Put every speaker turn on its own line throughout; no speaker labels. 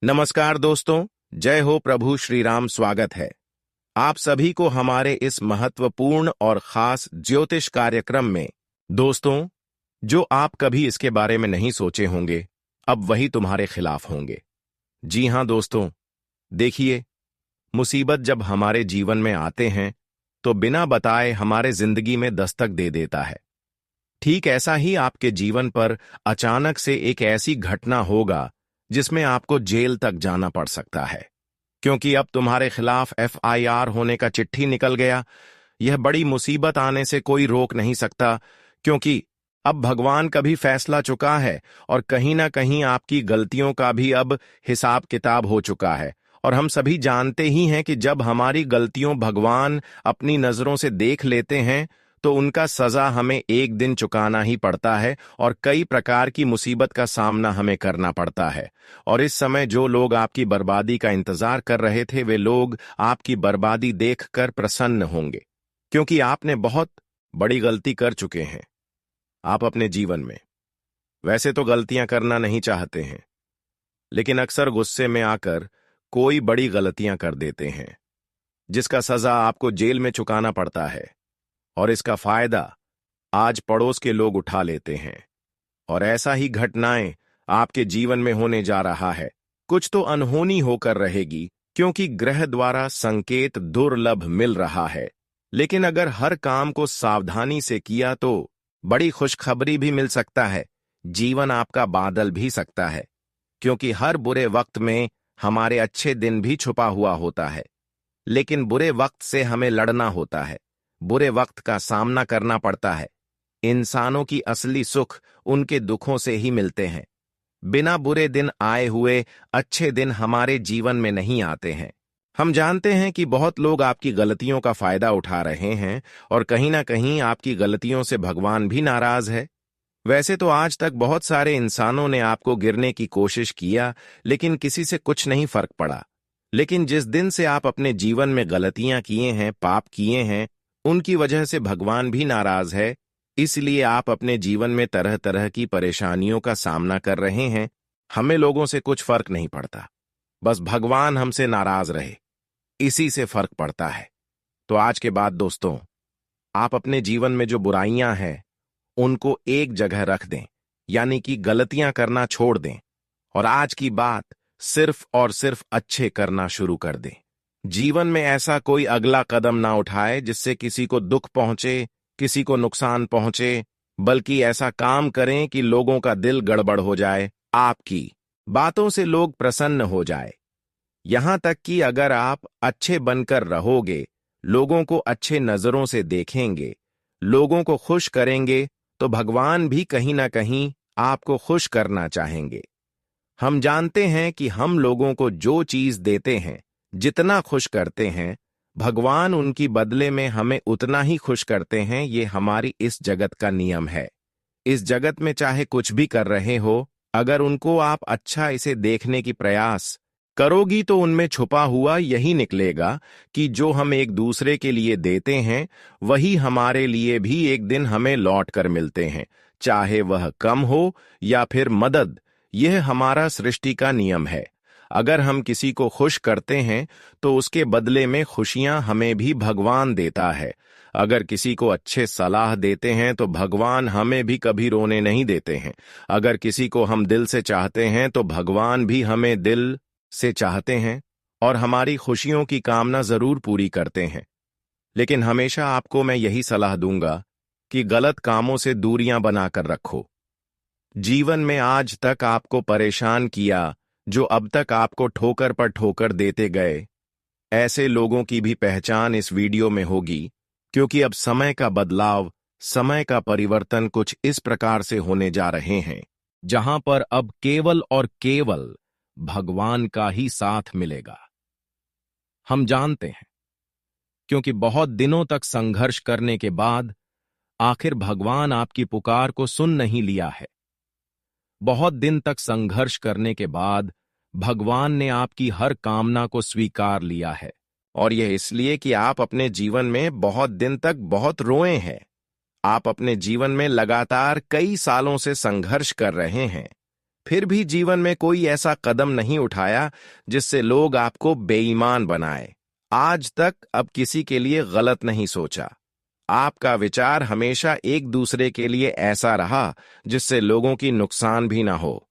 नमस्कार दोस्तों, जय हो प्रभु श्री राम। स्वागत है आप सभी को हमारे इस महत्वपूर्ण और खास ज्योतिष कार्यक्रम में। दोस्तों, जो आप कभी इसके बारे में नहीं सोचे होंगे, अब वही तुम्हारे खिलाफ होंगे। जी हां दोस्तों, देखिए, मुसीबत जब हमारे जीवन में आते हैं तो बिना बताए हमारे जिंदगी में दस्तक दे देता है। ठीक ऐसा ही आपके जीवन पर अचानक से एक ऐसी घटना होगा जिसमें आपको जेल तक जाना पड़ सकता है, क्योंकि अब तुम्हारे खिलाफ एफआईआर होने का चिट्ठी निकल गया। यह बड़ी मुसीबत आने से कोई रोक नहीं सकता, क्योंकि अब भगवान का भी फैसला चुका है और कहीं ना कहीं आपकी गलतियों का भी अब हिसाब किताब हो चुका है। और हम सभी जानते ही हैं कि जब हमारी गलतियों भगवान अपनी नजरों से देख लेते हैं तो उनका सजा हमें एक दिन चुकाना ही पड़ता है और कई प्रकार की मुसीबत का सामना हमें करना पड़ता है। और इस समय जो लोग आपकी बर्बादी का इंतजार कर रहे थे, वे लोग आपकी बर्बादी देखकर प्रसन्न होंगे, क्योंकि आपने बहुत बड़ी गलती कर चुके हैं आप अपने जीवन में। वैसे तो गलतियां करना नहीं चाहते हैं, लेकिन अक्सर गुस्से में आकर कोई बड़ी गलतियां कर देते हैं, जिसका सजा आपको जेल में चुकाना पड़ता है। और इसका फायदा आज पड़ोस के लोग उठा लेते हैं। और ऐसा ही घटनाएं आपके जीवन में होने जा रहा है। कुछ तो अनहोनी होकर रहेगी, क्योंकि ग्रह द्वारा संकेत दुर्लभ मिल रहा है। लेकिन अगर हर काम को सावधानी से किया तो बड़ी खुशखबरी भी मिल सकता है। जीवन आपका बादल भी सकता है, क्योंकि हर बुरे वक्त में हमारे अच्छे दिन भी छुपा हुआ होता है। लेकिन बुरे वक्त से हमें लड़ना होता है, बुरे वक्त का सामना करना पड़ता है। इंसानों की असली सुख उनके दुखों से ही मिलते हैं। बिना बुरे दिन आए हुए अच्छे दिन हमारे जीवन में नहीं आते हैं। हम जानते हैं कि बहुत लोग आपकी गलतियों का फायदा उठा रहे हैं और कहीं ना कहीं आपकी गलतियों से भगवान भी नाराज है। वैसे तो आज तक बहुत सारे इंसानों ने आपको गिरने की कोशिश किया, लेकिन किसी से कुछ नहीं फर्क पड़ा। लेकिन जिस दिन से आप अपने जीवन में गलतियां किए हैं, पाप किए हैं, उनकी वजह से भगवान भी नाराज है। इसलिए आप अपने जीवन में तरह तरह की परेशानियों का सामना कर रहे हैं। हमें लोगों से कुछ फर्क नहीं पड़ता, बस भगवान हमसे नाराज रहे, इसी से फर्क पड़ता है। तो आज के बाद दोस्तों, आप अपने जीवन में जो बुराइयां हैं उनको एक जगह रख दें, यानी कि गलतियां करना छोड़ दें और आज की बात सिर्फ और सिर्फ अच्छे करना शुरू कर दें। जीवन में ऐसा कोई अगला कदम ना उठाए जिससे किसी को दुख पहुंचे, किसी को नुकसान पहुंचे, बल्कि ऐसा काम करें कि लोगों का दिल गड़बड़ हो जाए, आपकी बातों से लोग प्रसन्न हो जाए। यहां तक कि अगर आप अच्छे बनकर रहोगे, लोगों को अच्छे नजरों से देखेंगे, लोगों को खुश करेंगे, तो भगवान भी कहीं ना कहीं आपको खुश करना चाहेंगे। हम जानते हैं कि हम लोगों को जो चीज देते हैं, जितना खुश करते हैं, भगवान उनकी बदले में हमें उतना ही खुश करते हैं। ये हमारी इस जगत का नियम है। इस जगत में चाहे कुछ भी कर रहे हो, अगर उनको आप अच्छा इसे देखने की प्रयास करोगी तो उनमें छुपा हुआ यही निकलेगा कि जो हम एक दूसरे के लिए देते हैं, वही हमारे लिए भी एक दिन हमें लौट कर मिलते हैं, चाहे वह कम हो या फिर मदद। यह हमारा सृष्टि का नियम है। अगर हम किसी को खुश करते हैं तो उसके बदले में खुशियां हमें भी भगवान देता है। अगर किसी को अच्छे सलाह देते हैं तो भगवान हमें भी कभी रोने नहीं देते हैं। अगर किसी को हम दिल से चाहते हैं तो भगवान भी हमें दिल से चाहते हैं और हमारी खुशियों की कामना जरूर पूरी करते हैं। लेकिन हमेशा आपको मैं यही सलाह दूंगा कि गलत कामों से दूरियां बनाकर रखो। जीवन में आज तक आपको परेशान किया, जो अब तक आपको ठोकर पर ठोकर देते गए, ऐसे लोगों की भी पहचान इस वीडियो में होगी, क्योंकि अब समय का बदलाव, समय का परिवर्तन कुछ इस प्रकार से होने जा रहे हैं, जहां पर अब केवल और केवल भगवान का ही साथ मिलेगा। हम जानते हैं, क्योंकि बहुत दिनों तक संघर्ष करने के बाद आखिर भगवान आपकी पुकार को सुन नहीं लिया है। बहुत दिन तक संघर्ष करने के बाद भगवान ने आपकी हर कामना को स्वीकार लिया है, और यह इसलिए कि आप अपने जीवन में बहुत दिन तक बहुत रोए हैं। आप अपने जीवन में लगातार कई सालों से संघर्ष कर रहे हैं, फिर भी जीवन में कोई ऐसा कदम नहीं उठाया जिससे लोग आपको बेईमान बनाए। आज तक अब किसी के लिए गलत नहीं सोचा। आपका विचार हमेशा एक दूसरे के लिए ऐसा रहा जिससे लोगों की नुकसान भी ना हो।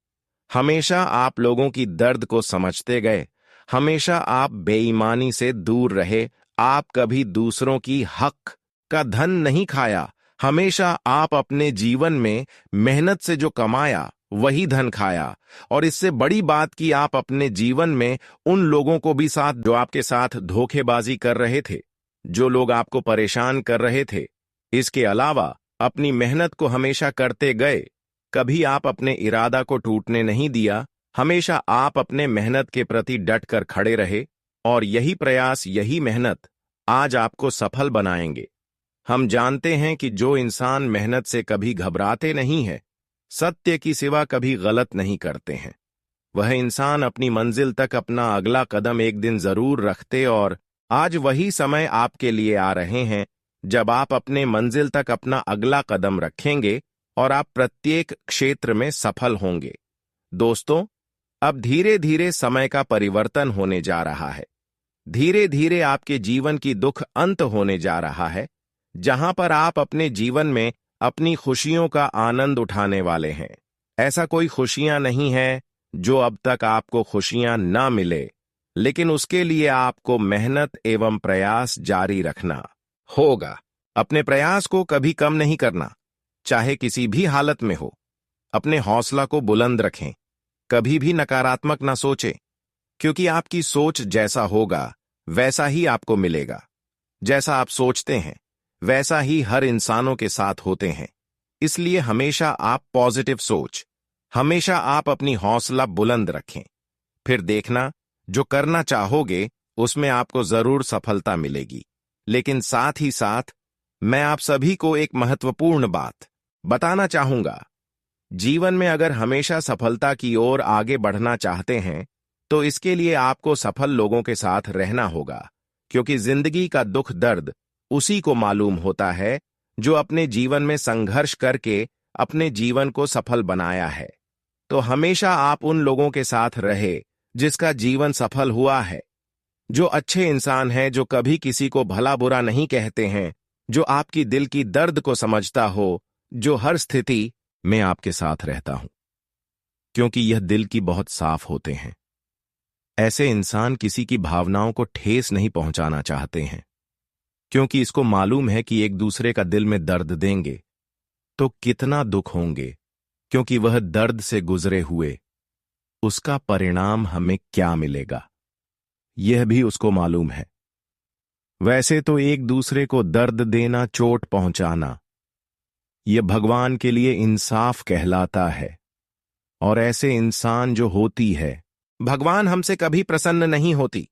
हमेशा आप लोगों की दर्द को समझते गए। हमेशा आप बेईमानी से दूर रहे। आप कभी दूसरों की हक का धन नहीं खाया। हमेशा आप अपने जीवन में मेहनत से जो कमाया वही धन खाया। और इससे बड़ी बात कि आप अपने जीवन में उन लोगों को भी साथ जो आपके साथ धोखेबाजी कर रहे थे, जो लोग आपको परेशान कर रहे थे। इसके अलावा अपनी मेहनत को हमेशा करते गए। कभी आप अपने इरादा को टूटने नहीं दिया। हमेशा आप अपने मेहनत के प्रति डट कर खड़े रहे। और यही प्रयास, यही मेहनत आज आपको सफल बनाएंगे। हम जानते हैं कि जो इंसान मेहनत से कभी घबराते नहीं है, सत्य की सिवा कभी गलत नहीं करते हैं, वह इंसान अपनी मंजिल तक अपना अगला कदम एक दिन जरूर रखते। और आज वही समय आपके लिए आ रहे हैं जब आप अपने मंजिल तक अपना अगला कदम रखेंगे और आप प्रत्येक क्षेत्र में सफल होंगे। दोस्तों, अब धीरे धीरे समय का परिवर्तन होने जा रहा है। धीरे धीरे आपके जीवन की दुख अंत होने जा रहा है, जहां पर आप अपने जीवन में अपनी खुशियों का आनंद उठाने वाले हैं। ऐसा कोई खुशियां नहीं है जो अब तक आपको खुशियां ना मिले, लेकिन उसके लिए आपको मेहनत एवं प्रयास जारी रखना होगा। अपने प्रयास को कभी कम नहीं करना, चाहे किसी भी हालत में हो। अपने हौसला को बुलंद रखें। कभी भी नकारात्मक ना सोचें, क्योंकि आपकी सोच जैसा होगा वैसा ही आपको मिलेगा। जैसा आप सोचते हैं वैसा ही हर इंसानों के साथ होते हैं। इसलिए हमेशा आप पॉजिटिव सोच, हमेशा आप अपनी हौसला बुलंद रखें। फिर देखना, जो करना चाहोगे उसमें आपको जरूर सफलता मिलेगी। लेकिन साथ ही साथ मैं आप सभी को एक महत्वपूर्ण बात बताना चाहूंगा। जीवन में अगर हमेशा सफलता की ओर आगे बढ़ना चाहते हैं तो इसके लिए आपको सफल लोगों के साथ रहना होगा, क्योंकि जिंदगी का दुख दर्द उसी को मालूम होता है जो अपने जीवन में संघर्ष करके अपने जीवन को सफल बनाया है। तो हमेशा आप उन लोगों के साथ रहे जिसका जीवन सफल हुआ है, जो अच्छे इंसान हैं, जो कभी किसी को भला बुरा नहीं कहते हैं, जो आपकी दिल की दर्द को समझता हो, जो हर स्थिति में आपके साथ रहता हूं, क्योंकि यह दिल की बहुत साफ होते हैं। ऐसे इंसान किसी की भावनाओं को ठेस नहीं पहुंचाना चाहते हैं, क्योंकि इसको मालूम है कि एक दूसरे का दिल में दर्द देंगे तो कितना दुख होंगे, क्योंकि वह दर्द से गुजरे हुए उसका परिणाम हमें क्या मिलेगा यह भी उसको मालूम है। वैसे तो एक दूसरे को दर्द देना, चोट पहुंचाना, यह भगवान के लिए इंसाफ कहलाता है। और ऐसे इंसान जो होती है, भगवान हमसे कभी प्रसन्न नहीं होती,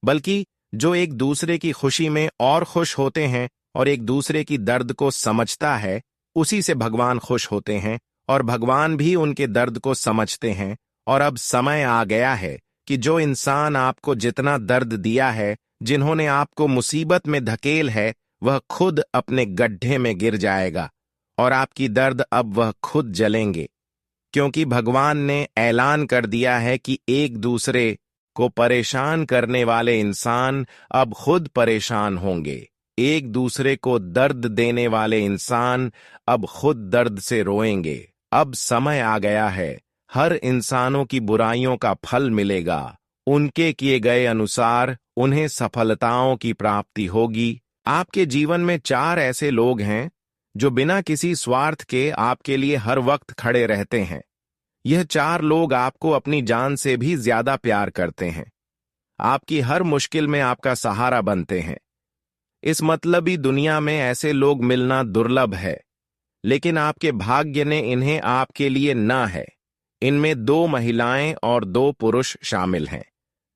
बल्कि जो एक दूसरे की खुशी में और खुश होते हैं और एक दूसरे की दर्द को समझता है, उसी से भगवान खुश होते हैं और भगवान भी उनके दर्द को समझते हैं। और अब समय आ गया है कि जो इंसान आपको जितना दर्द दिया है, जिन्होंने आपको मुसीबत में धकेल है, वह खुद अपने गड्ढे में गिर जाएगा और आपकी दर्द अब वह खुद जलेंगे, क्योंकि भगवान ने ऐलान कर दिया है कि एक दूसरे को परेशान करने वाले इंसान अब खुद परेशान होंगे। एक दूसरे को दर्द देने वाले इंसान अब खुद दर्द से रोएंगे। अब समय आ गया है, हर इंसानों की बुराइयों का फल मिलेगा। उनके किए गए अनुसार उन्हें सफलताओं की प्राप्ति होगी। आपके जीवन में 4 ऐसे लोग हैं जो बिना किसी स्वार्थ के आपके लिए हर वक्त खड़े रहते हैं। यह 4 लोग आपको अपनी जान से भी ज्यादा प्यार करते हैं। आपकी हर मुश्किल में आपका सहारा बनते हैं। इस मतलबी दुनिया में ऐसे लोग मिलना दुर्लभ है, लेकिन आपके भाग्य ने इन्हें आपके लिए ना है। इनमें 2 महिलाएं और 2 पुरुष शामिल हैं,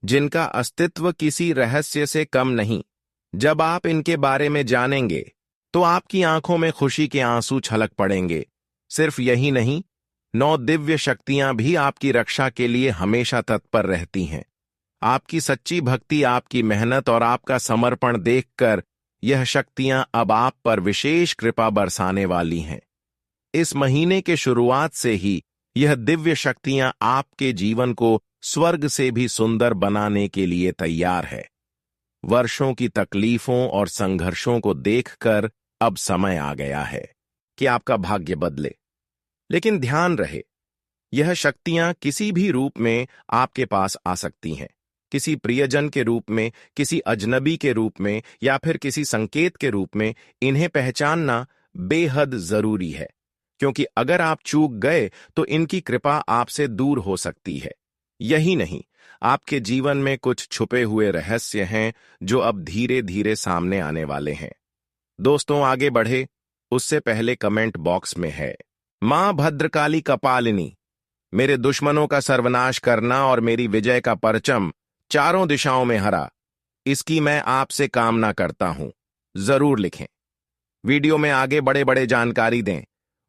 जिनका अस्तित्व किसी रहस्य से कम नहीं। जब आप इनके बारे में जानेंगे तो आपकी आंखों में खुशी के आंसू छलक पड़ेंगे। सिर्फ यही नहीं, 9 दिव्य शक्तियां भी आपकी रक्षा के लिए हमेशा तत्पर रहती हैं। आपकी सच्ची भक्ति, आपकी मेहनत और आपका समर्पण देखकर यह शक्तियां अब आप पर विशेष कृपा बरसाने वाली हैं। इस महीने के शुरुआत से ही यह दिव्य शक्तियां आपके जीवन को स्वर्ग से भी सुंदर बनाने के लिए तैयार है। वर्षों की तकलीफों और संघर्षों को देखकर अब समय आ गया है कि आपका भाग्य बदले। लेकिन ध्यान रहे, यह शक्तियां किसी भी रूप में आपके पास आ सकती हैं। किसी प्रियजन के रूप में, किसी अजनबी के रूप में, या फिर किसी संकेत के रूप में। इन्हें पहचानना बेहद जरूरी है, क्योंकि अगर आप चूक गए तो इनकी कृपा आपसे दूर हो सकती है। यही नहीं, आपके जीवन में कुछ छुपे हुए रहस्य हैं जो अब धीरे धीरे सामने आने वाले हैं। दोस्तों, आगे बढ़े उससे पहले कमेंट बॉक्स में है मां भद्रकाली कपालिनी, मेरे दुश्मनों का सर्वनाश करना और मेरी विजय का परचम चारों दिशाओं में हरा, इसकी मैं आपसे कामना करता हूं। जरूर लिखें। वीडियो में आगे बड़े बड़े जानकारी दें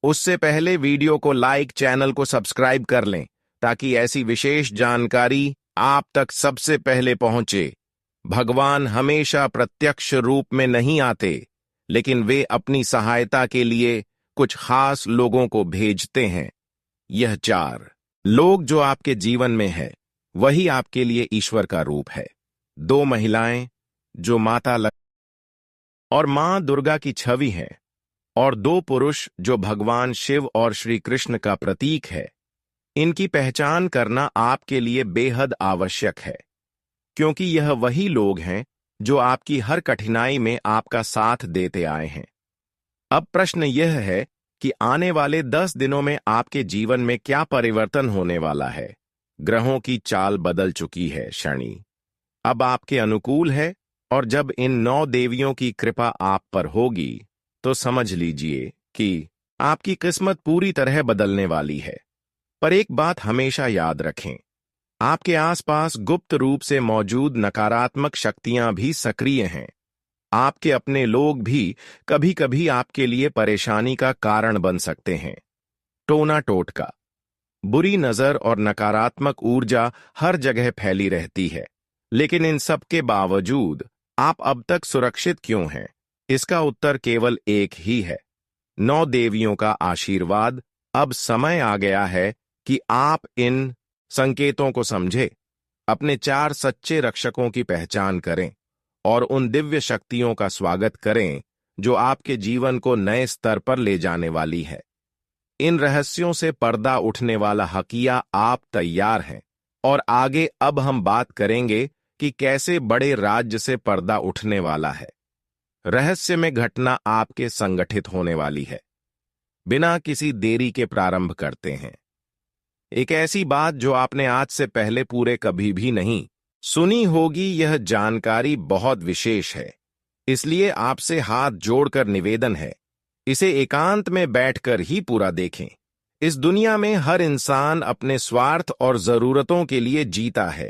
उससे पहले वीडियो को लाइक, चैनल को सब्सक्राइब कर लें ताकि ऐसी विशेष जानकारी आप तक सबसे पहले पहुंचे। भगवान हमेशा प्रत्यक्ष रूप में नहीं आते, लेकिन वे अपनी सहायता के लिए कुछ खास लोगों को भेजते हैं। यह 4 लोग जो आपके जीवन में है, वही आपके लिए ईश्वर का रूप है। 2 महिलाएं जो माता लक्ष्मी और मां दुर्गा की छवि हैं, और 2 पुरुष जो भगवान शिव और श्री कृष्ण का प्रतीक है। इनकी पहचान करना आपके लिए बेहद आवश्यक है, क्योंकि यह वही लोग हैं जो आपकी हर कठिनाई में आपका साथ देते आए हैं। अब प्रश्न यह है कि आने वाले 10 दिनों में आपके जीवन में क्या परिवर्तन होने वाला है। ग्रहों की चाल बदल चुकी है, शनि अब आपके अनुकूल है, और जब इन 9 देवियों की कृपा आप पर होगी तो समझ लीजिए कि आपकी किस्मत पूरी तरह बदलने वाली है। पर एक बात हमेशा याद रखें, आपके आसपास गुप्त रूप से मौजूद नकारात्मक शक्तियां भी सक्रिय हैं। आपके अपने लोग भी कभी कभी आपके लिए परेशानी का कारण बन सकते हैं। टोना टोटका, बुरी नजर और नकारात्मक ऊर्जा हर जगह फैली रहती है, लेकिन इन सब के बावजूद आप अब तक सुरक्षित क्यों हैं? इसका उत्तर केवल एक ही है, 9 देवियों का आशीर्वाद। अब समय आ गया है कि आप इन संकेतों को समझें, अपने 4 सच्चे रक्षकों की पहचान करें और उन दिव्य शक्तियों का स्वागत करें जो आपके जीवन को नए स्तर पर ले जाने वाली है। इन रहस्यों से पर्दा उठने वाला हकिया आप तैयार हैं, और आगे अब हम बात करेंगे कि कैसे बड़े राज्य से पर्दा उठने वाला है। रहस्य में घटना आपके संगठित होने वाली है। बिना किसी देरी के प्रारंभ करते हैं। एक ऐसी बात जो आपने आज से पहले पूरे कभी भी नहीं सुनी होगी। यह जानकारी बहुत विशेष है, इसलिए आपसे हाथ जोड़कर निवेदन है, इसे एकांत में बैठकर ही पूरा देखें। इस दुनिया में हर इंसान अपने स्वार्थ और जरूरतों के लिए जीता है।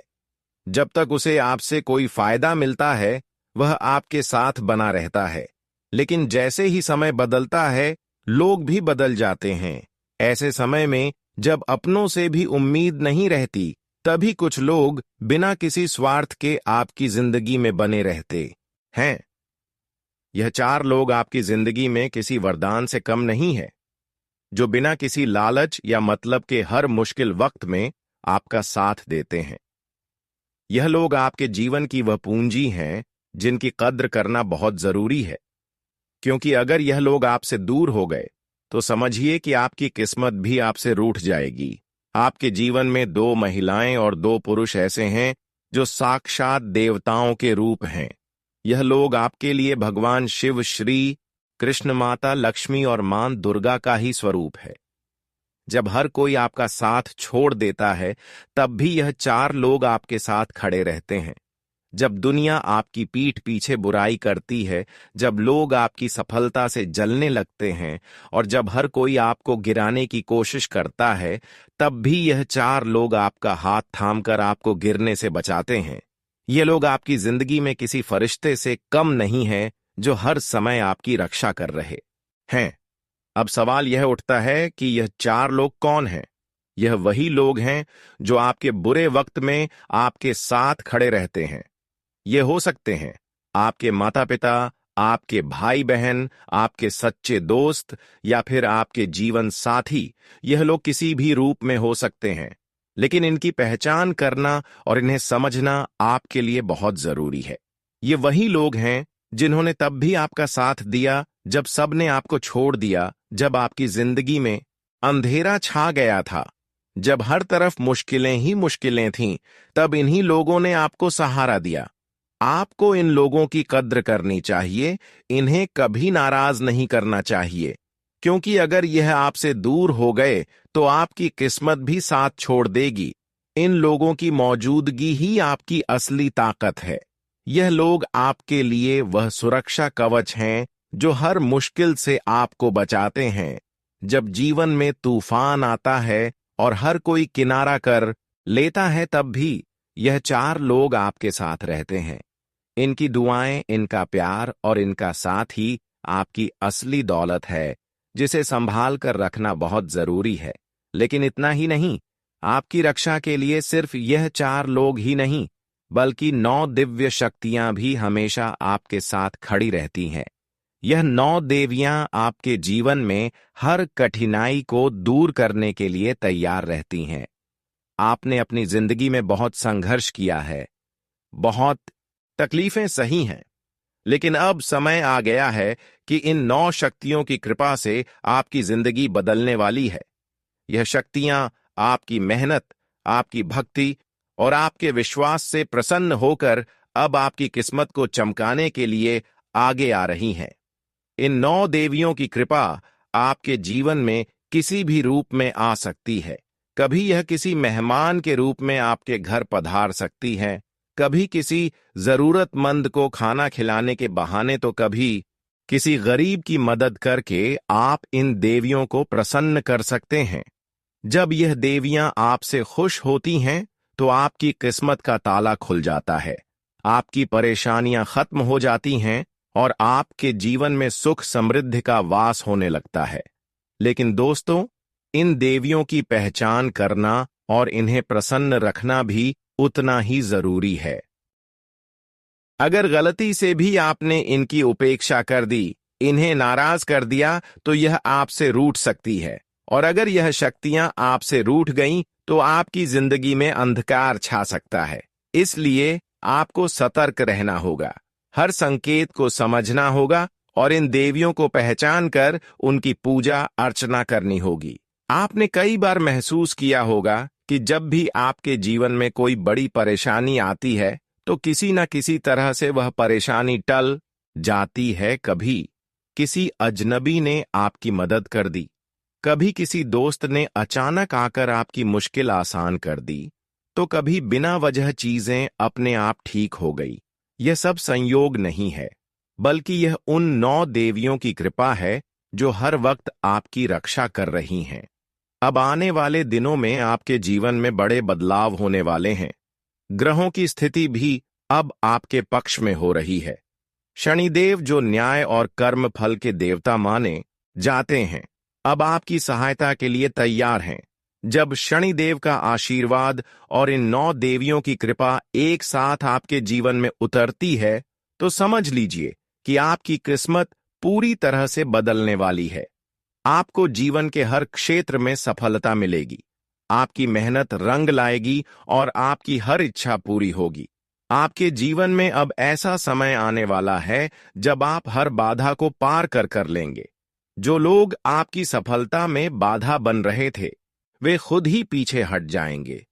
जब तक उसे आपसे कोई फायदा मिलता है, वह आपके साथ बना रहता है। लेकिन जैसे ही समय बदलता है, लोग भी बदल जाते हैं। ऐसे समय में जब अपनों से भी उम्मीद नहीं रहती, तभी कुछ लोग बिना किसी स्वार्थ के आपकी जिंदगी में बने रहते हैं। यह 4 लोग आपकी जिंदगी में किसी वरदान से कम नहीं है, जो बिना किसी लालच या मतलब के हर मुश्किल वक्त में आपका साथ देते हैं। यह लोग आपके जीवन की वह पूंजी हैं जिनकी कद्र करना बहुत जरूरी है, क्योंकि अगर यह लोग आपसे दूर हो गए तो समझिए कि आपकी किस्मत भी आपसे रूठ जाएगी। आपके जीवन में 2 महिलाएं और 2 पुरुष ऐसे हैं जो साक्षात देवताओं के रूप हैं। यह लोग आपके लिए भगवान शिव, श्री कृष्ण, माता लक्ष्मी और मां दुर्गा का ही स्वरूप है। जब हर कोई आपका साथ छोड़ देता है, तब भी यह 4 लोग आपके साथ खड़े रहते हैं। जब दुनिया आपकी पीठ पीछे बुराई करती है, जब लोग आपकी सफलता से जलने लगते हैं, और जब हर कोई आपको गिराने की कोशिश करता है, तब भी यह 4 लोग आपका हाथ थामकर आपको गिरने से बचाते हैं। ये लोग आपकी जिंदगी में किसी फरिश्ते से कम नहीं हैं जो हर समय आपकी रक्षा कर रहे हैं। अब सवाल यह उठता है कि यह 4 लोग कौन हैं? यह वही लोग हैं जो आपके बुरे वक्त में आपके साथ खड़े रहते हैं। ये हो सकते हैं आपके माता पिता, आपके भाई बहन, आपके सच्चे दोस्त या फिर आपके जीवन साथी, यह लोग किसी भी रूप में हो सकते हैं। लेकिन इनकी पहचान करना और इन्हें समझना आपके लिए बहुत जरूरी है। ये वही लोग हैं जिन्होंने तब भी आपका साथ दिया जब सबने आपको छोड़ दिया, जब आपकी जिंदगी में अंधेरा छा गया था, जब हर तरफ मुश्किलें ही मुश्किलें थीं। तब इन्हीं लोगों ने आपको सहारा दिया। आपको इन लोगों की कद्र करनी चाहिए, इन्हें कभी नाराज नहीं करना चाहिए, क्योंकि अगर यह आपसे दूर हो गए तो आपकी किस्मत भी साथ छोड़ देगी। इन लोगों की मौजूदगी ही आपकी असली ताकत है। यह लोग आपके लिए वह सुरक्षा कवच हैं जो हर मुश्किल से आपको बचाते हैं। जब जीवन में तूफान आता है और हर कोई किनारा कर लेता है, तब भी यह चार लोग आपके साथ रहते हैं। इनकी दुआएं, इनका प्यार और इनका साथ ही आपकी असली दौलत है, जिसे संभाल कर रखना बहुत जरूरी है। लेकिन इतना ही नहीं, आपकी रक्षा के लिए सिर्फ यह चार लोग ही नहीं, बल्कि 9 दिव्य शक्तियां भी हमेशा आपके साथ खड़ी रहती हैं। यह 9 देवियां आपके जीवन में हर कठिनाई को दूर करने के लिए तैयार रहती हैं। आपने अपनी जिंदगी में बहुत संघर्ष किया है, बहुत तकलीफें सही हैं, लेकिन अब समय आ गया है कि इन 9 शक्तियों की कृपा से आपकी जिंदगी बदलने वाली है। यह शक्तियां आपकी मेहनत, आपकी भक्ति और आपके विश्वास से प्रसन्न होकर अब आपकी किस्मत को चमकाने के लिए आगे आ रही हैं। इन 9 देवियों की कृपा आपके जीवन में किसी भी रूप में आ सकती है। कभी यह किसी मेहमान के रूप में आपके घर पधार सकती है, कभी किसी जरूरतमंद को खाना खिलाने के बहाने, तो कभी किसी गरीब की मदद करके आप इन देवियों को प्रसन्न कर सकते हैं। जब यह देवियां आपसे खुश होती हैं तो आपकी किस्मत का ताला खुल जाता है, आपकी परेशानियां खत्म हो जाती हैं और आपके जीवन में सुख समृद्धि का वास होने लगता है। लेकिन दोस्तों, इन देवियों की पहचान करना और इन्हें प्रसन्न रखना भी उतना ही जरूरी है। अगर गलती से भी आपने इनकी उपेक्षा कर दी, इन्हें नाराज कर दिया, तो यह आपसे रूठ सकती है। और अगर यह शक्तियां आपसे रूठ गईं, तो आपकी जिंदगी में अंधकार छा सकता है। इसलिए आपको सतर्क रहना होगा, हर संकेत को समझना होगा और इन देवियों को पहचान कर उनकी पूजा अर्चना करनी होगी। आपने कई बार महसूस किया होगा कि जब भी आपके जीवन में कोई बड़ी परेशानी आती है तो किसी न किसी तरह से वह परेशानी टल जाती है। कभी किसी अजनबी ने आपकी मदद कर दी, कभी किसी दोस्त ने अचानक आकर आपकी मुश्किल आसान कर दी, तो कभी बिना वजह चीजें अपने आप ठीक हो गई। यह सब संयोग नहीं है, बल्कि यह उन 9 देवियों की कृपा है जो हर वक्त आपकी रक्षा कर रही हैं। अब आने वाले दिनों में आपके जीवन में बड़े बदलाव होने वाले हैं। ग्रहों की स्थिति भी अब आपके पक्ष में हो रही है। शनिदेव, जो न्याय और कर्म फल के देवता माने जाते हैं, अब आपकी सहायता के लिए तैयार हैं। जब शनिदेव का आशीर्वाद और इन 9 देवियों की कृपा एक साथ आपके जीवन में उतरती है, तो समझ लीजिए कि आपकी किस्मत पूरी तरह से बदलने वाली है। आपको जीवन के हर क्षेत्र में सफलता मिलेगी, आपकी मेहनत रंग लाएगी और आपकी हर इच्छा पूरी होगी। आपके जीवन में अब ऐसा समय आने वाला है जब आप हर बाधा को पार कर लेंगे। जो लोग आपकी सफलता में बाधा बन रहे थे, वे खुद ही पीछे हट जाएंगे।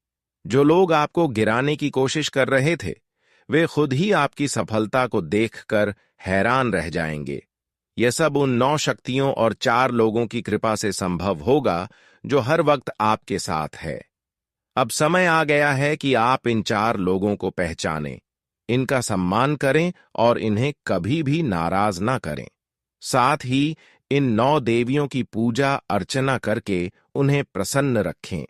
जो लोग आपको गिराने की कोशिश कर रहे थे, वे खुद ही आपकी सफलता को देखकर हैरान रह जाएंगे। यह सब उन 9 शक्तियों और 4 लोगों की कृपा से संभव होगा जो हर वक्त आपके साथ है। अब समय आ गया है कि आप इन 4 लोगों को पहचानें, इनका सम्मान करें और इन्हें कभी भी नाराज ना करें। साथ ही इन 9 देवियों की पूजा अर्चना करके उन्हें प्रसन्न रखें।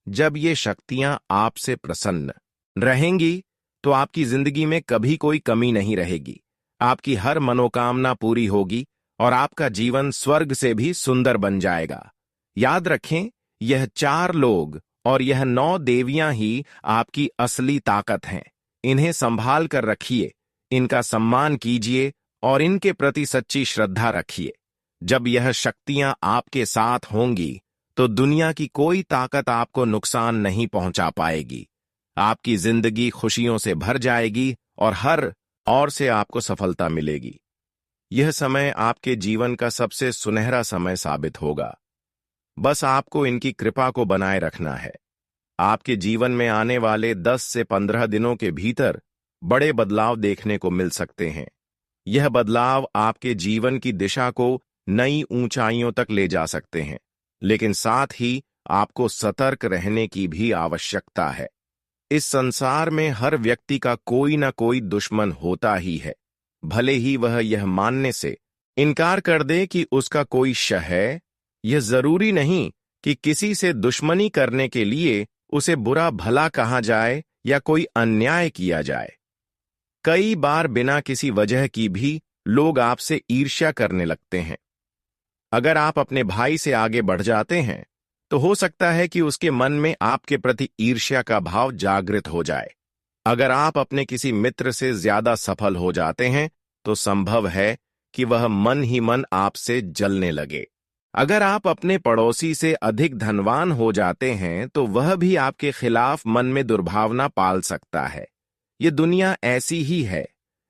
जब ये शक्तियां आपसे प्रसन्न रहेंगी तो आपकी जिंदगी में कभी कोई कमी नहीं रहेगी। आपकी हर मनोकामना पूरी होगी और आपका जीवन स्वर्ग से भी सुंदर बन जाएगा। याद रखें, यह 4 लोग और यह 9 देवियां ही आपकी असली ताकत हैं। इन्हें संभाल कर रखिए, इनका सम्मान कीजिए और इनके प्रति सच्ची श्रद्धा रखिए। जब यह शक्तियां आपके साथ होंगी तो दुनिया की कोई ताकत आपको नुकसान नहीं पहुंचा पाएगी। आपकी जिंदगी खुशियों से भर जाएगी और हर ओर से आपको सफलता मिलेगी। यह समय आपके जीवन का सबसे सुनहरा समय साबित होगा। बस आपको इनकी कृपा को बनाए रखना है। आपके जीवन में आने वाले 10 से 15 दिनों के भीतर बड़े बदलाव देखने को मिल सकते हैं। यह बदलाव आपके जीवन की दिशा को नई ऊंचाइयों तक ले जा सकते हैं, लेकिन साथ ही आपको सतर्क रहने की भी आवश्यकता है। इस संसार में हर व्यक्ति का कोई ना कोई दुश्मन होता ही है, भले ही वह यह मानने से इनकार कर दे कि उसका कोई शह है। यह जरूरी नहीं कि किसी से दुश्मनी करने के लिए उसे बुरा भला कहा जाए या कोई अन्याय किया जाए। कई बार बिना किसी वजह की भी लोग आपसे ईर्ष्या करने लगते हैं। अगर आप अपने भाई से आगे बढ़ जाते हैं तो हो सकता है कि उसके मन में आपके प्रति ईर्ष्या का भाव जागृत हो जाए। अगर आप अपने किसी मित्र से ज्यादा सफल हो जाते हैं तो संभव है कि वह मन ही मन आपसे जलने लगे। अगर आप अपने पड़ोसी से अधिक धनवान हो जाते हैं तो वह भी आपके खिलाफ मन में दुर्भावना पाल सकता है। ये दुनिया ऐसी ही है।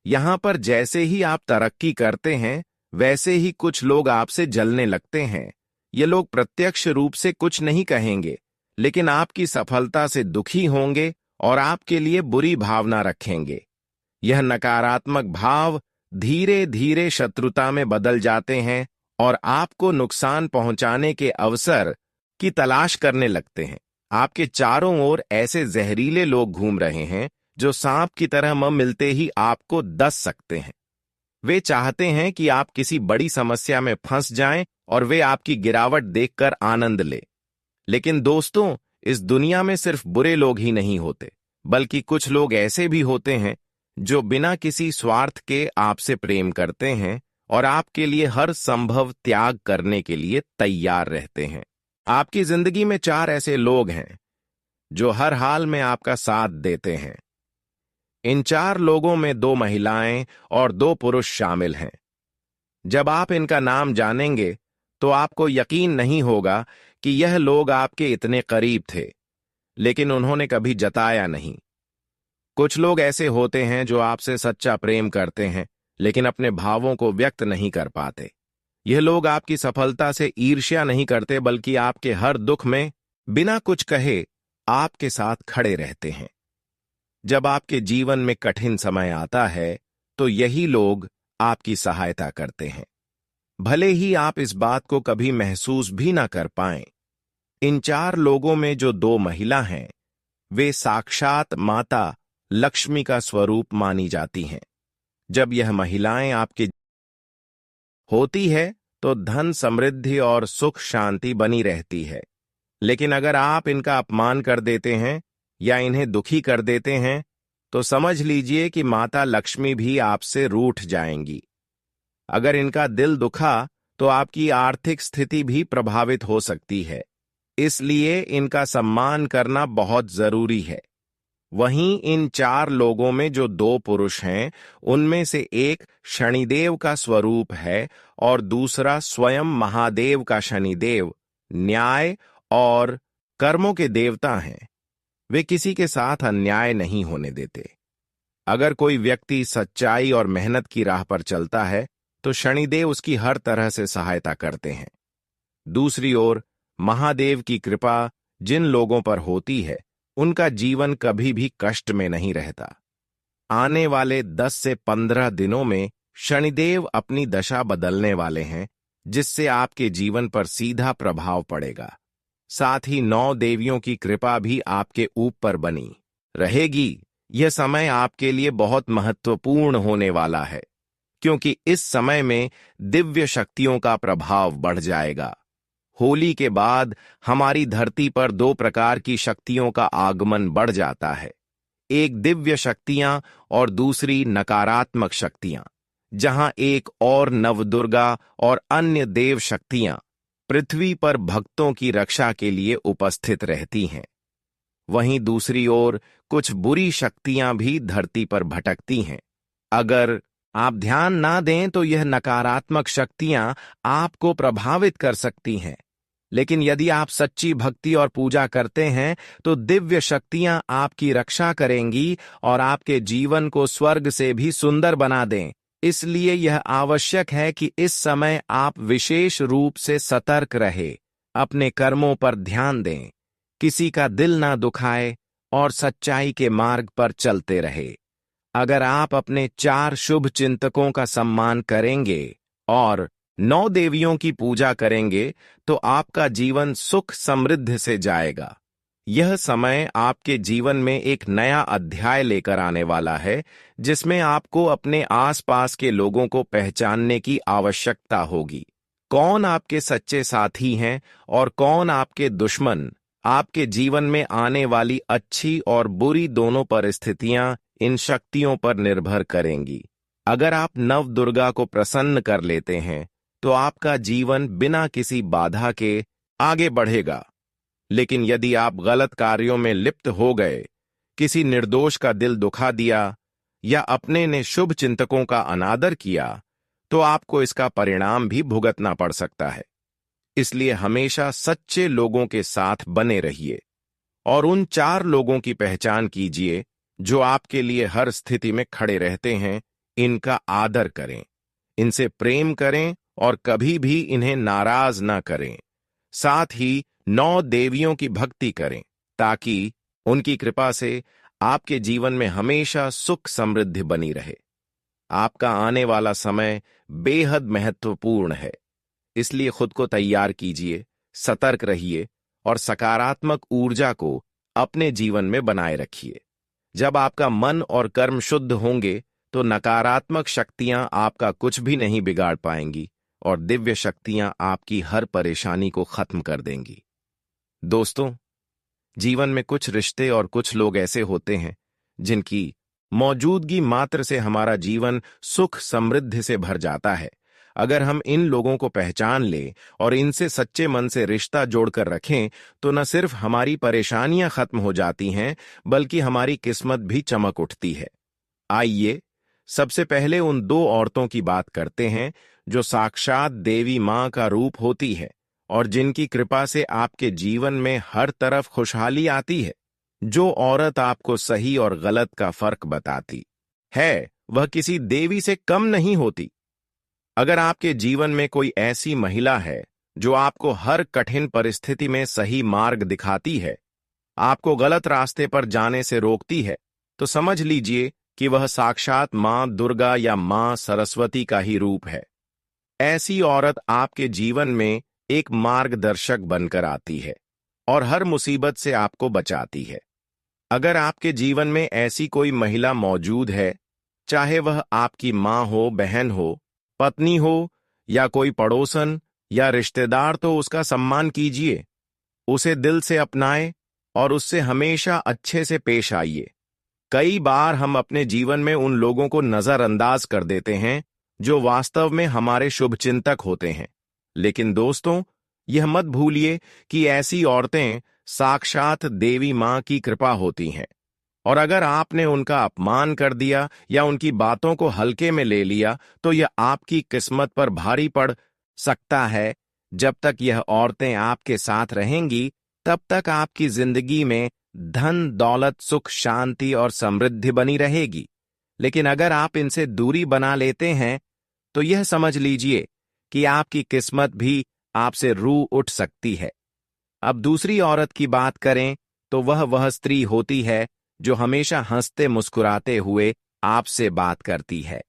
यहां पर जैसे ही आप तरक्की करते हैं वैसे ही कुछ लोग आपसे जलने लगते हैं। ये लोग प्रत्यक्ष रूप से कुछ नहीं कहेंगे, लेकिन आपकी सफलता से दुखी होंगे और आपके लिए बुरी भावना रखेंगे। यह नकारात्मक भाव धीरे धीरे शत्रुता में बदल जाते हैं और आपको नुकसान पहुंचाने के अवसर की तलाश करने लगते हैं। आपके चारों ओर ऐसे जहरीले लोग घूम रहे हैं जो सांप की तरह मिलते ही आपको डस सकते हैं। वे चाहते हैं कि आप किसी बड़ी समस्या में फंस जाएं और वे आपकी गिरावट देखकर आनंद ले। लेकिन दोस्तों, इस दुनिया में सिर्फ बुरे लोग ही नहीं होते, बल्कि कुछ लोग ऐसे भी होते हैं जो बिना किसी स्वार्थ के आपसे प्रेम करते हैं और आपके लिए हर संभव त्याग करने के लिए तैयार रहते हैं। आपकी जिंदगी में 4 ऐसे लोग हैं जो हर हाल में आपका साथ देते हैं। इन 4 लोगों में 2 महिलाएं और 2 पुरुष शामिल हैं। जब आप इनका नाम जानेंगे तो आपको यकीन नहीं होगा कि यह लोग आपके इतने करीब थे, लेकिन उन्होंने कभी जताया नहीं। कुछ लोग ऐसे होते हैं जो आपसे सच्चा प्रेम करते हैं, लेकिन अपने भावों को व्यक्त नहीं कर पाते। यह लोग आपकी सफलता से ईर्ष्या नहीं करते, बल्कि आपके हर दुख में बिना कुछ कहे आपके साथ खड़े रहते हैं। जब आपके जीवन में कठिन समय आता है तो यही लोग आपकी सहायता करते हैं, भले ही आप इस बात को कभी महसूस भी ना कर पाएं। इन 4 लोगों में जो 2 महिला हैं, वे साक्षात माता लक्ष्मी का स्वरूप मानी जाती हैं। जब यह महिलाएं आपके होती है तो धन, समृद्धि और सुख शांति बनी रहती है। लेकिन अगर आप इनका अपमान कर देते हैं या इन्हें दुखी कर देते हैं तो समझ लीजिए कि माता लक्ष्मी भी आपसे रूठ जाएंगी। अगर इनका दिल दुखा तो आपकी आर्थिक स्थिति भी प्रभावित हो सकती है, इसलिए इनका सम्मान करना बहुत जरूरी है। वहीं इन 4 लोगों में जो 2 पुरुष हैं, उनमें से एक शनिदेव का स्वरूप है और दूसरा स्वयं महादेव का शनिदेव न्याय और कर्मों के देवता हैं। वे किसी के साथ अन्याय नहीं होने देते। अगर कोई व्यक्ति सच्चाई और मेहनत की राह पर चलता है तो शनिदेव उसकी हर तरह से सहायता करते हैं। दूसरी ओर महादेव की कृपा जिन लोगों पर होती है, उनका जीवन कभी भी कष्ट में नहीं रहता। आने वाले 10 से 15 दिनों में शनिदेव अपनी दशा बदलने वाले हैं, जिससे आपके जीवन पर सीधा प्रभाव पड़ेगा। साथ ही 9 देवियों की कृपा भी आपके ऊपर बनी रहेगी। यह समय आपके लिए बहुत महत्वपूर्ण होने वाला है, क्योंकि इस समय में दिव्य शक्तियों का प्रभाव बढ़ जाएगा। होली के बाद हमारी धरती पर 2 प्रकार की शक्तियों का आगमन बढ़ जाता है, एक दिव्य शक्तियां और दूसरी नकारात्मक शक्तियां, जहां एक और नवदुर्गा और अन्य देव शक्तियां पृथ्वी पर भक्तों की रक्षा के लिए उपस्थित रहती हैं। वहीं दूसरी ओर कुछ बुरी शक्तियां भी धरती पर भटकती हैं। अगर आप ध्यान ना दें तो यह नकारात्मक शक्तियां आपको प्रभावित कर सकती हैं। लेकिन यदि आप सच्ची भक्ति और पूजा करते हैं तो दिव्य शक्तियां आपकी रक्षा करेंगी और आपके जीवन को स्वर्ग से भी सुंदर बना दें। इसलिए यह आवश्यक है कि इस समय आप विशेष रूप से सतर्क रहे, अपने कर्मों पर ध्यान दें, किसी का दिल ना दुखाए और सच्चाई के मार्ग पर चलते रहे। अगर आप अपने 4 शुभ चिंतकों का सम्मान करेंगे और 9 देवियों की पूजा करेंगे तो आपका जीवन सुख समृद्ध से जाएगा। यह समय आपके जीवन में एक नया अध्याय लेकर आने वाला है, जिसमें आपको अपने आसपास के लोगों को पहचानने की आवश्यकता होगी। कौन आपके सच्चे साथी हैं और कौन आपके दुश्मन, आपके जीवन में आने वाली अच्छी और बुरी दोनों परिस्थितियां इन शक्तियों पर निर्भर करेंगी। अगर आप नव दुर्गा को प्रसन्न कर लेते हैं तो आपका जीवन बिना किसी बाधा के आगे बढ़ेगा। लेकिन यदि आप गलत कार्यों में लिप्त हो गए, किसी निर्दोष का दिल दुखा दिया या अपने ने शुभ चिंतकों का अनादर किया, तो आपको इसका परिणाम भी भुगतना पड़ सकता है। इसलिए हमेशा सच्चे लोगों के साथ बने रहिए और उन 4 लोगों की पहचान कीजिए जो आपके लिए हर स्थिति में खड़े रहते हैं। इनका आदर करें, इनसे प्रेम करें और कभी भी इन्हें नाराज न करें। साथ ही 9 देवियों की भक्ति करें ताकि उनकी कृपा से आपके जीवन में हमेशा सुख समृद्धि बनी रहे। आपका आने वाला समय बेहद महत्वपूर्ण है, इसलिए खुद को तैयार कीजिए, सतर्क रहिए और सकारात्मक ऊर्जा को अपने जीवन में बनाए रखिए। जब आपका मन और कर्म शुद्ध होंगे तो नकारात्मक शक्तियां आपका कुछ भी नहीं बिगाड़ पाएंगी और दिव्य शक्तियां आपकी हर परेशानी को खत्म कर देंगी। दोस्तों, जीवन में कुछ रिश्ते और कुछ लोग ऐसे होते हैं जिनकी मौजूदगी मात्र से हमारा जीवन सुख समृद्धि से भर जाता है। अगर हम इन लोगों को पहचान लें और इनसे सच्चे मन से रिश्ता जोड़कर रखें तो न सिर्फ हमारी परेशानियां खत्म हो जाती हैं, बल्कि हमारी किस्मत भी चमक उठती है। आइए सबसे पहले उन 2 औरतों की बात करते हैं जो साक्षात देवी मां का रूप होती है और जिनकी कृपा से आपके जीवन में हर तरफ खुशहाली आती है। जो औरत आपको सही और गलत का फर्क बताती है, वह किसी देवी से कम नहीं होती। अगर आपके जीवन में कोई ऐसी महिला है जो आपको हर कठिन परिस्थिति में सही मार्ग दिखाती है, आपको गलत रास्ते पर जाने से रोकती है, तो समझ लीजिए कि वह साक्षात मां दुर्गा या मां सरस्वती का ही रूप है। ऐसी औरत आपके जीवन में एक मार्गदर्शक बनकर आती है और हर मुसीबत से आपको बचाती है। अगर आपके जीवन में ऐसी कोई महिला मौजूद है, चाहे वह आपकी मां हो, बहन हो, पत्नी हो या कोई पड़ोसन या रिश्तेदार, तो उसका सम्मान कीजिए, उसे दिल से अपनाएं और उससे हमेशा अच्छे से पेश आइए। कई बार हम अपने जीवन में उन लोगों को नजरअंदाज कर देते हैं जो वास्तव में हमारे शुभचिंतक होते हैं। लेकिन दोस्तों, यह मत भूलिए कि ऐसी औरतें साक्षात देवी मां की कृपा होती हैं और अगर आपने उनका अपमान कर दिया या उनकी बातों को हल्के में ले लिया तो यह आपकी किस्मत पर भारी पड़ सकता है। जब तक यह औरतें आपके साथ रहेंगी, तब तक आपकी जिंदगी में धन, दौलत, सुख, शांति और समृद्धि बनी रहेगी। लेकिन अगर आप इनसे दूरी बना लेते हैं तो यह समझ लीजिए कि आपकी किस्मत भी आपसे रू उठ सकती है। अब दूसरी औरत की बात करें तो वह स्त्री होती है जो हमेशा हंसते मुस्कुराते हुए आपसे बात करती है।